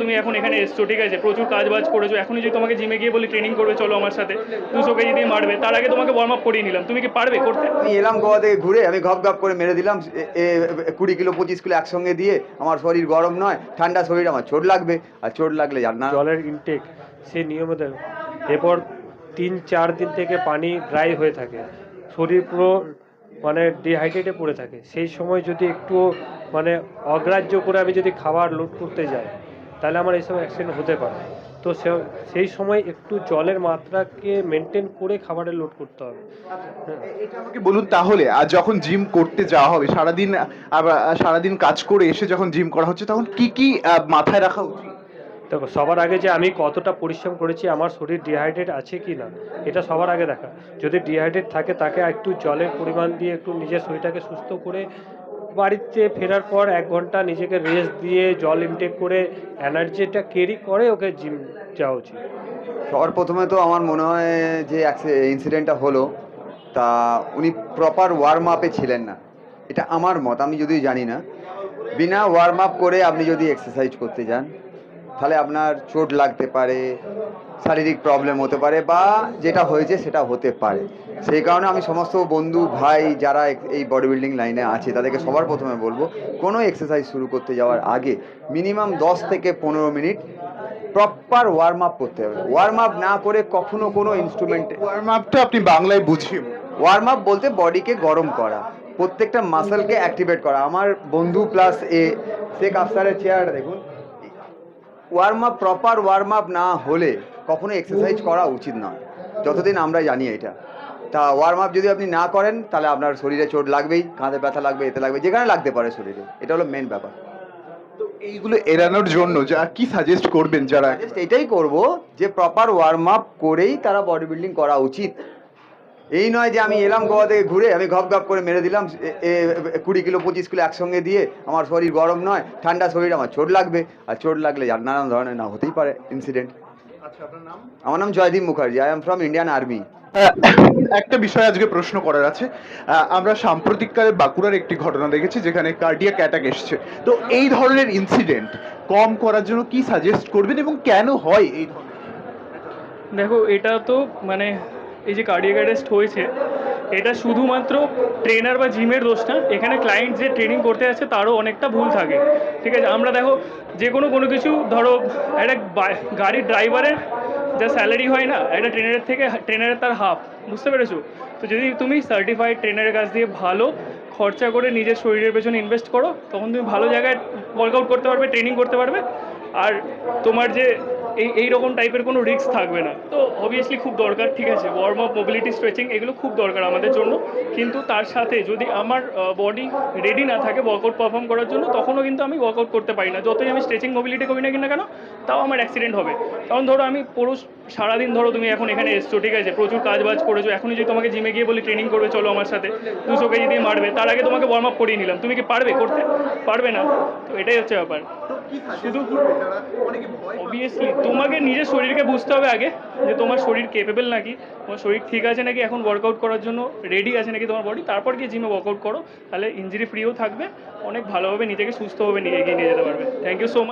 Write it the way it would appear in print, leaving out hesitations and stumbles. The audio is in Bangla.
তুমি এখন এখানে এসছো, ঠিক আছে, প্রচুর কাজ বাজ করেছো, এখনই যদি তোমাকে জিমে গিয়ে বলি ট্রেনিং করবে চলো আমার সাথে, 200 কেজি দিয়ে মারবে, তার আগে তোমাকে ওয়ার্ম আপ করিয়ে নিলাম, তুমি কি পারবে করতে? আমি এলাম গোয়া থেকে ঘুরে, আমি ঘপ ঘপ করে মেরে দিলাম 20 কিলো 25 কিলো একসঙ্গে দিয়ে। আমার শরীর গরম নয়, ঠান্ডা শরীর, আমার চোট লাগবে, আর চোট লাগলে জান না। জলের ইনটেক সেই নিয়মিত, এরপর 3-4 দিন থেকে পানি ড্রাই হয়ে থাকে, শরীর পুরো মানে ডিহাইড্রেটে পড়ে থাকে। সেই সময় যদি একটু মানে অগ্রাহ্য করে আমি যদি খাবার লোড করতে যাই, তাহলে আমার এইসব অ্যাক্সিডেন্ট হতে পারে। তো সেই সময় একটু জলের মাত্রাকে মেনটেন করে খাবারের লোড করতে হবে। হ্যাঁ, এটা আমাকে বলুন তাহলে, আর যখন জিম করতে যাওয়া হবে সারাদিন, আবার সারাদিন কাজ করে এসে যখন জিম করা হচ্ছে, তখন কি কি মাথায় রাখা উচিত? দেখো, সবার আগে যে আমি কতটা পরিশ্রম করেছি, আমার শরীর ডিহাইড্রেট আছে কি না, এটা সবার আগে দেখা। যদি ডিহাইড্রেট থাকে, তাকে একটু জলের পরিমাণ দিয়ে একটু নিজের শরীরটাকে সুস্থ করে বাড়িতে ফেরার পর 1 ঘন্টা নিজেকে রেস্ট দিয়ে জল ইনটেক করে এনার্জিটা ক্যারি করে ওকে জিম যাওয়া উচিত। সবার প্রথমে তো আমার মনে হয় যে ইনসিডেন্টটা হলো, তা উনি প্রপার ওয়ার্ম আপে ছিলেন না, এটা আমার মত, আমি যদিও জানি না। বিনা ওয়ার্ম আপ করে আপনি যদি এক্সারসাইজ করতে যান, তাহলে আপনার চোট লাগতে পারে, শারীরিক প্রবলেম হতে পারে, বা যেটা হয়েছে সেটা হতে পারে। সেই কারণে আমি সমস্ত বন্ধু ভাই যারা এই বডি বিল্ডিং লাইনে আছে, তাদেরকে সবার প্রথমে বলবো, কোনো এক্সারসাইজ শুরু করতে যাওয়ার আগে মিনিমাম 10 থেকে 15 মিনিট প্রপার ওয়ার্ম আপ করতে হবে। ওয়ার্ম আপ না করে কখনো কোনো ইনস্ট্রুমেন্টে, ওয়ার্ম আপটা আপনি বাংলায় বুঝিয়ে ওয়ার্ম আপ বলতে বডিকে গরম করা, প্রত্যেকটা মাসেলকে অ্যাক্টিভেট করা। আমার বন্ধু প্লাস শেখ আফসারের চেয়ারটা দেখুন, warm up, proper warm up না হলে কখনো এক্সারসাইজ করা উচিত নয়, যতদিন আমরা জানি এটা। তা ওয়ার্ম আপ যদি আপনি না করেন, তাহলে আপনার শরীরে চোট লাগবেই, কাঁধে ব্যথা লাগবে, এতে লাগবে, যেখানে লাগতে পারে শরীরে। এটা হলো মেন ব্যাপার। তো এইগুলো এড়ানোর জন্য যা কি সাজেস্ট করবেন যারা? জাস্ট এটাই করব যে প্রপার ওয়ার্ম আপ করেই তারা বডি বিল্ডিং করা উচিত। এই নয় যে আমি এলাম গোয়া থেকে ঘুরে, আমি ঘপ ঘপ করে মেরে দিলাম 20 কিলো 25 কিলো একসঙ্গে দিয়ে। আমার শরীর গরম নয়, ঠান্ডা শরীর, আমার চোট লাগবে, আর চোট লাগলে নানান ধরনের না হতেই পারে ইনসিডেন্ট। আচ্ছা, আপনার নাম? আমার নাম Joydeep Mukherjee, I am from Indian army. একটা বিষয় আজকে প্রশ্ন করার আছে। আমরা সাম্প্রতিককালে বাঁকুড়ার একটি ঘটনা দেখেছি যেখানে কার্ডিয়াক অ্যাটাক এসেছে। তো এই ধরনের ইনসিডেন্ট কম করার জন্য কি সাজেস্ট করবেন এবং কেন হয় এই ধরনের? দেখো, এটা তো মানে এই যে কার্ডিয়াক অ্যারেস্ট হয়েছে, এটা শুধুমাত্র ট্রেনার বা জিমের দোষ না, এখানে ক্লায়েন্ট যে ট্রেনিং করতে আসছে তারও অনেকটা ভুল থাকে, ঠিক আছে। আমরা দেখো, যে কোনো কিছু ধরো, একটা গাড়ির ড্রাইভারের যা স্যালারি হয় না, একটা ট্রেনারের থেকে ট্রেনারের তার হাফ, বুঝতে পেরেছো? তো যদি তুমি সার্টিফাইড ট্রেনারের কাছ দিয়ে ভালো খরচা করে নিজের শরীরের পেছনে ইনভেস্ট করো, তখন তুমি ভালো জায়গায় ওয়ার্কআউট করতে পারবে, ট্রেনিং করতে পারবে, আর তোমার যে এই রকম টাইপের কোনো রিস্ক থাকবে না। তো অবভিয়াসলি খুব দরকার, ঠিক আছে, ওয়ার্ম আপ, মোবিলিটি, স্ট্রেচিং, এগুলো খুব দরকার আমাদের জন্য। কিন্তু তার সাথে যদি আমার বডি রেডি না থাকে ওয়ার্কআউট পারফর্ম করার জন্য, তখনও কিন্তু আমি ওয়ার্কআউট করতে পারি না। যতই আমি স্ট্রেচিং মোবিলিটি করি না কেন, তাও আমার অ্যাক্সিডেন্ট হবে। কারণ ধরো আমি পুরো সারাদিন, ধরো তুমি এখন এখানে এসছো, ঠিক আছে, প্রচুর কাজ বাজ করেছো, এখনই যদি তোমাকে জিমে গিয়ে বলি ট্রেনিং করবে চলো আমার সাথে, 200 কেজি দিয়ে মারবে, তার আগে তোমাকে ওয়ার্ম আপ করিয়ে নিলাম, তুমি কি পারবে করতে? পারবে না। তো এটাই হচ্ছে ব্যাপার। শুধু অবভিয়াসলি তোমাকে নিজের শরীরকে বুঝতে হবে আগে, যে তোমার শরীর কেপেবল নাকি, তোমার শরীর ঠিক আছে নাকি, এখন ওয়ার্কআউট করার জন্য রেডি আছে নাকি তোমার বডি, তারপর গিয়ে জিমে ওয়ার্কআউট করো, তাহলে ইনজুরি ফ্রিও থাকবে, অনেক ভালোভাবে নিজেকে সুস্থভাবে এগিয়ে নিয়ে যেতে পারবে। Thank you so much.